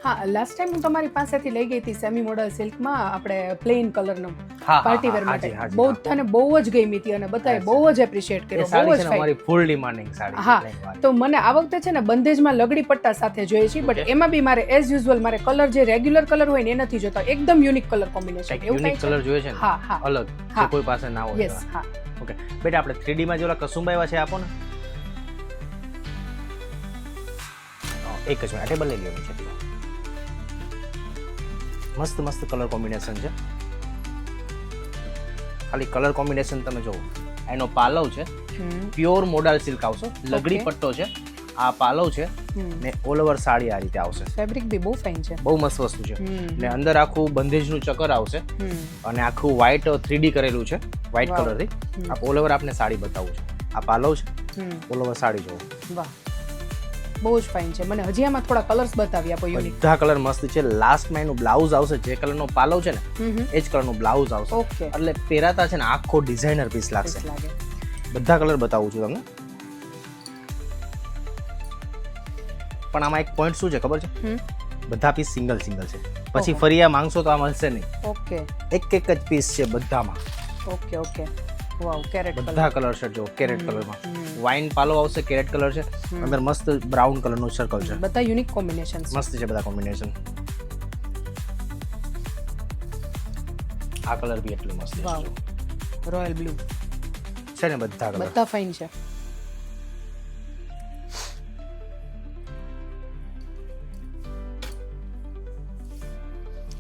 હા, last time હું તમારી પાસેથી લઈ ગઈ હતી સેમી મોડલ સિલ્કમાં આપણે પ્લેન કલરનો પાર્ટી વેર માટે. બધાને બહુ જ ગમી હતી અને બધાએ બહુ જ એપ્રિશિએટ કર્યો. બહુ જ અમારી ફૂલ ડિમાન્ડિંગ સાડી. હા, તો મને આ વખતે છે ને બંધેજમાં લગડી પટ્ટા સાથે જોઈએ છે, બટ એમાં બી મારે એઝ યુઝ્યુઅલ મારે કલર જે રેગ્યુલર કલર હોય ને એ નથી જોતા, એકદમ યુનિક કલર કોમ્બિનેશન. એવું યુનિક કલર જોઈએ છે ને? હા હા, અલગ જે કોઈ પાસે ના હોય. યસ. હા ઓકે બેટા, આપણે 3D માં જે ઓલા કસુંબા એવા છે આપો ને. એક જ મિનિટ, ટેબલ લઈ લેવાનું છે. મસ્ત મસ્ત કલર કોમ્બિનેશન છે. ખાલી કલર કોમ્બિનેશન તમે જોવો. એનો પાલવ છે પ્યોર મોડલ સિલ્ક આવશે, લગડી પટ્ટો છે, આ પાલવ છે ને ઓલ ઓવર સાડી આ રીતે આવશે. ફેબ્રિક બી બહુ ફાઇન છે, બહુ મસ્ત વસ્તુ છે. ને અંદર આખું બંધેજનું ચક્કર આવશે અને આખું વ્હાઈટ 3D કરેલું છે, વ્હાઈટ કલરથી. આ ઓલ ઓવર આપને સાડી બતાવું છે. આ પાલવ છે, ઓલ ઓવર સાડી જોવો. વાહ, બહુ જ ફાઇન છે. મને હજી આમાં થોડા કલર્સ બતાવી આપો યુનિક. બધા કલર મસ્ત છે. લાસ્ટમાં એનું બ્લાઉઝ આવશે, જે કલરનો પાલવ છે ને એ જ કલરનું બ્લાઉઝ આવશે. ઓકે, એટલે પહેરાતા છે ને આખો ડિઝાઇનર પીસ લાગશે. બધા કલર બતાવું છું તમને. પણ આમાં એક પોઈન્ટ શું છે ખબર છે? બધા પીસ સિંગલ સિંગલ છે. પછી ફરી આ માંગશો તો આ મળશે નહીં. ઓકે, એક એક જ પીસ છે બધામાં. Okay okay. Wow, carrot colour. બધા કલર છે જો, કેરેટ કલરમાં. વાઇન પાલો આવશે, કેરેટ કલર છે. અંદર મસ્ત બ્રાઉન કલરનું સર્કલ છે. બધા યુનિક કોમ્બિનેશન્સ મસ્ત છે બધા કોમ્બિનેશન. આ કલર બી એટલું મસ્ત વાવ, છે. રોયલ બ્લુ છે ને બધા કલર. બધા ફાઇન છે.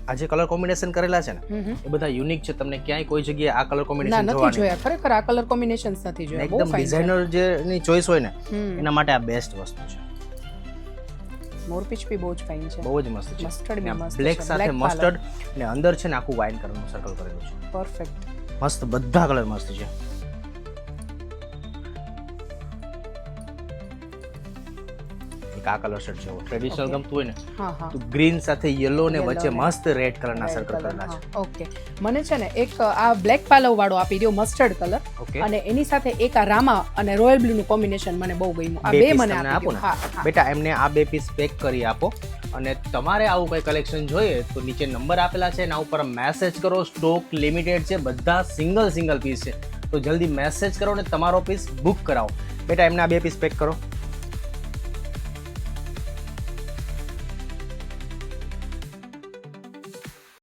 આ જે કલર કોમ્બિનેશન કરેલા છે ને એ બધા યુનિક છે. તમને ક્યાંય કોઈ જગ્યાએ આ કલર ના, કોમ્બિનેશન નથી જોવા જોયા. ખરેખર આ કલર કોમ્બિનેશન્સ નથી જોયા. બહુ એકદમ ફાઇન છે. ડિઝાઇનર જે ની ચોઈસ હોય ને એના માટે આ બેસ્ટ વસ્તુ છે. મોરપીચ બી બહુ જ ફાઇન છે. બહુ જ મસ્ત છે. મસ્ટર્ડ બી મસ્ત છે. બ્લેક સાથે મસ્ટર્ડ ને અંદર છે ને આખું વાઇન કલરનું સર્કલ કરેલું છે. પરફેક્ટ. મસ્ત, બધા કલર મસ્ત છે. એક આ કલર શર્ટ છે, ટ્રેડિશનલ ગમતું હોય ને હા હા, તો ગ્રીન સાથે યલો ને વચ્ચે મસ્ત રેડ કલરના સર્કલ કરેલા છે. ઓકે, મને છે ને એક આ બ્લેક પાલવ વાળો આપી દો, મસ્ટર્ડ કલર, ઓકે, અને એની સાથે એક આ રામા અને રોયલ બ્લુ નું કોમ્બિનેશન મને બહુ ગમ્યું. આ બે મને આપો ને. હા બેટા, એમને આ બે પીસ પેક કરી આપો. અને તમારે આવું કઈ કલેક્શન જોઈએ તો નીચે નંબર આપેલા છે, એના ઉપર મેસેજ કરો. સ્ટોક લિમિટેડ છે, બધા સિંગલ પીસ છે. તો જલ્દી મેસેજ કરો ને તમારો પીસ બુક કરાવો. બેટા, એમને આ બે પીસ પેક કરો.